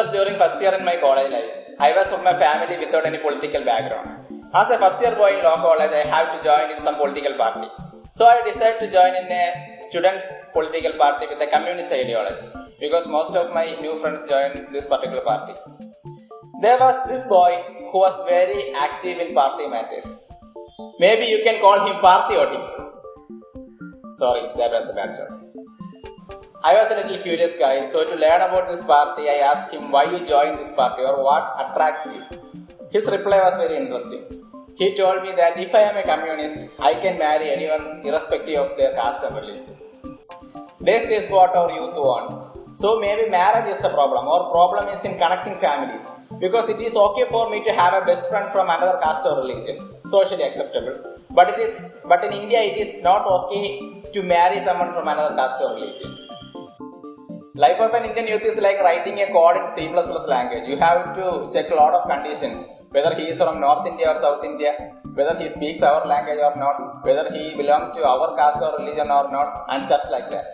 was during first year in my college life. I was from a family without any political background. As a first year boy in law college, I have to join in some political party. So I decided to join in a students' political party with a communist ideology because most of my new friends joined this particular party. There was this boy who was very active in party matters. Maybe you can call him patriotic. Sorry, that was a bad joke. I was a little curious guy, so to learn about this party, I asked him why you joined this party or what attracts you. His reply was very interesting. He told me that if I am a communist, I can marry anyone irrespective of their caste and religion. This is what our youth wants. So maybe marriage is the problem, or problem is in connecting families. Because it is okay for me to have a best friend from another caste or religion, socially acceptable. But in India it is not okay to marry someone from another caste or religion. Life of an Indian youth is like writing a code in C++ language. You have to check a lot of conditions, whether he is from North India or South India, whether he speaks our language or not, whether he belongs to our caste or religion or not, and stuff like that.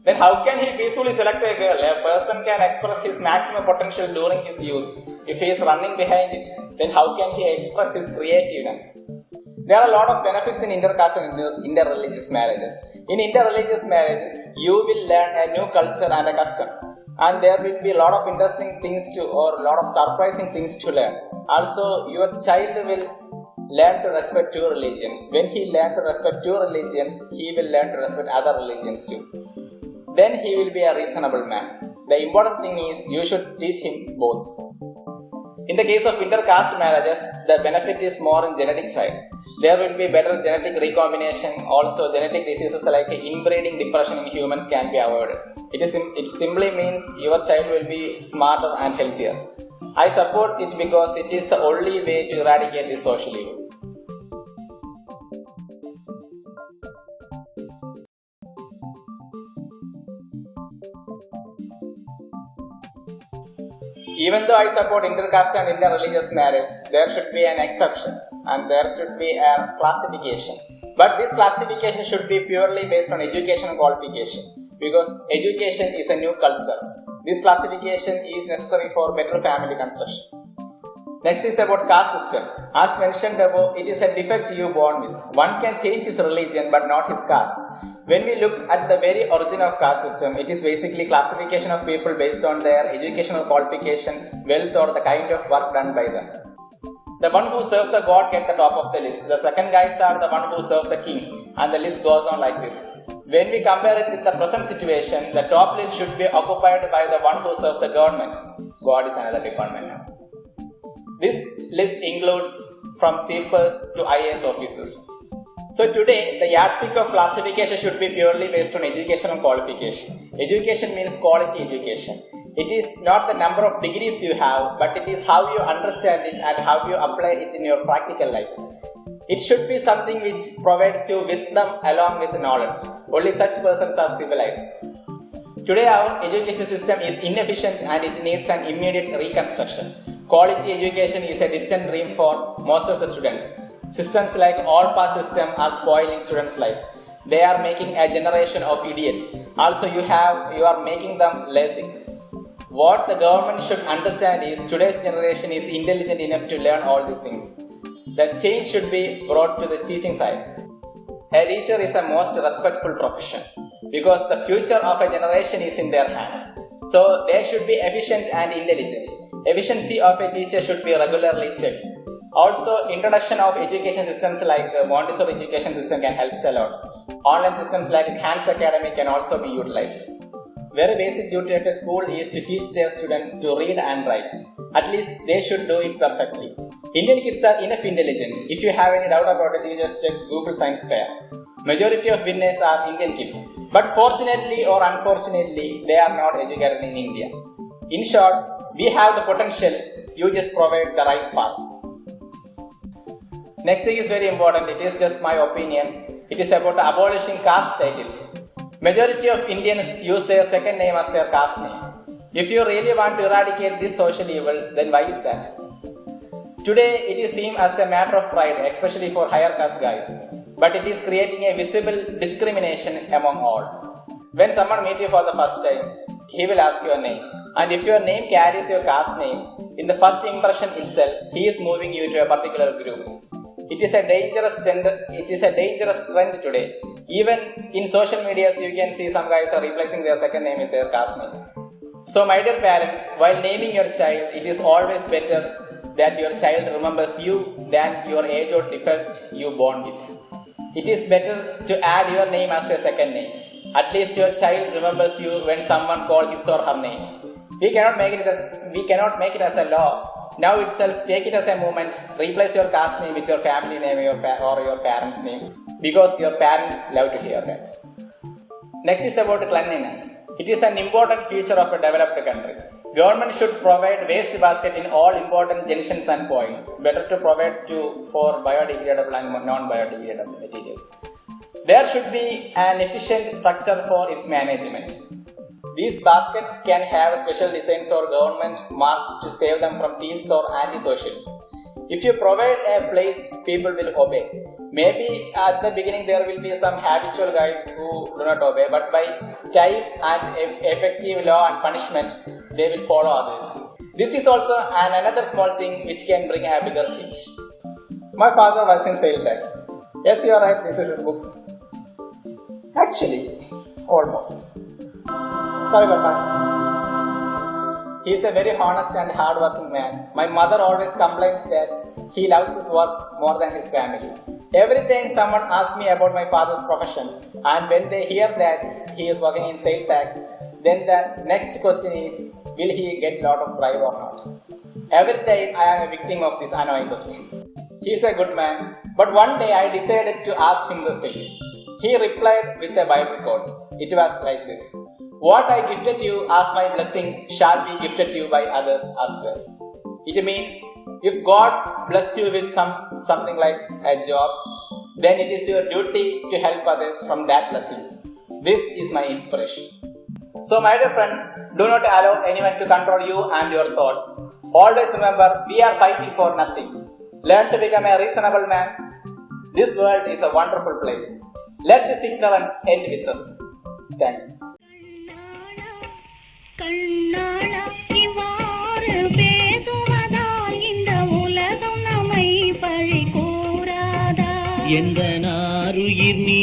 Then how can he peacefully select a girl? A person can express his maximum potential during his youth. If he is running behind it, then how can he express his creativeness? There are a lot of benefits in intercaste and interreligious marriages. In interreligious marriage, you will learn a new culture and a custom. And there will be a lot of interesting things or a lot of surprising things to learn. Also, your child will learn to respect two religions. When he learns to respect two religions, he will learn to respect other religions too. Then he will be a reasonable man. The important thing is you should teach him both. In the case of intercaste marriages, the benefit is more in genetic side. There will be better genetic recombination. Also, genetic diseases like inbreeding depression in humans can be avoided. It simply means your child will be smarter and healthier. I support it because it is the only way to eradicate this social evil. Even though I support intercaste and interreligious marriage, there should be an exception and there should be a classification. But this classification should be purely based on education qualification because education is a new culture. This classification is necessary for better family construction. Next is about caste system. As mentioned above, it is a defect you born with. One can change his religion but not his caste. When we look at the very origin of caste system, it is basically classification of people based on their educational qualification, wealth or the kind of work done by them. The one who serves the god gets the top of the list. The second guys are the one who serves the king, and the list goes on like this. When we compare it with the present situation, the top list should be occupied by the one who serves the government. God is another department now. This list includes from CPAs to IAS officers. So today, the yardstick of classification should be purely based on educational qualification. Education means quality education. It is not the number of degrees you have, but it is how you understand it and how you apply it in your practical life. It should be something which provides you wisdom along with knowledge. Only such persons are civilized. Today, our education system is inefficient and it needs an immediate reconstruction. Quality education is a distant dream for most of the students. Systems like all pass system are spoiling students' life. They are making a generation of idiots. Also, you are making them lazy. What the government should understand is today's generation is intelligent enough to learn all these things. The change should be brought to the teaching side. A teacher is a most respectful profession because the future of a generation is in their hands. So they should be efficient and intelligent. Efficiency of a teacher should be regularly checked. Also, introduction of education systems like Montessori education system can help a lot. Online systems like Khan's Academy can also be utilized. Very basic duty of a school is to teach their students to read and write. At least they should do it perfectly. Indian kids are enough intelligent. If you have any doubt about it, you just check Google Science Fair. Majority of winners are Indian kids. But fortunately or unfortunately, they are not educated in India. In short, we have the potential, you just provide the right path. Next thing is very important, it is just my opinion. It is about abolishing caste titles. Majority of Indians use their second name as their caste name. If you really want to eradicate this social evil, then why is that? Today, it is seen as a matter of pride, especially for higher caste guys. But it is creating a visible discrimination among all. When someone meets you for the first time, he will ask your name. And if your name carries your caste name, in the first impression itself, he is moving you to a particular group. It is a dangerous trend today. Even in social media, you can see some guys are replacing their second name with their caste name. So my dear parents, while naming your child, it is always better that your child remembers you than your age or defect you born with. It is better to add your name as a second name. At least your child remembers you when someone calls his or her name. We cannot make it as a law. Now itself, take it as a moment. Replace your caste name with your family name or your parents' name, because your parents love to hear that. Next is about cleanliness. It is an important feature of a developed country. Government should provide waste basket in all important junctions and points. Better to provide for biodegradable and non-biodegradable materials. There should be an efficient structure for its management. These baskets can have special designs or government marks to save them from thieves or antisocials. If you provide a place, people will obey. Maybe at the beginning there will be some habitual guys who do not obey, but by time and effective law and punishment, they will follow others. This is also another small thing which can bring a bigger change. My father works in sales tax. Yes, you are right, this is his book. Actually, almost. Sorry, Papa. He is a very honest and hard-working man. My mother always complains that he loves his work more than his family. Every time someone asks me about my father's profession, and when they hear that he is working in sales tax, then the next question is, will he get a lot of bribe or not? Every time I am a victim of this annoying question. He is a good man, but one day I decided to ask him the same. He replied with a Bible quote. It was like this: "What I gifted you as my blessing shall be gifted to you by others as well." It means, if God bless you with something like a job, then it is your duty to help others from that blessing. This is my inspiration. So my dear friends, do not allow anyone to control you and your thoughts. Always remember, we are fighting for nothing. Learn to become a reasonable man. This world is a wonderful place. Let this ignorance end with us. Thank you. கண்ணாளா இவ்வாறு பேசுவதால் இந்த உலகம் நம்மை பழி கூறாதா? எந்த நாருயிர் நீ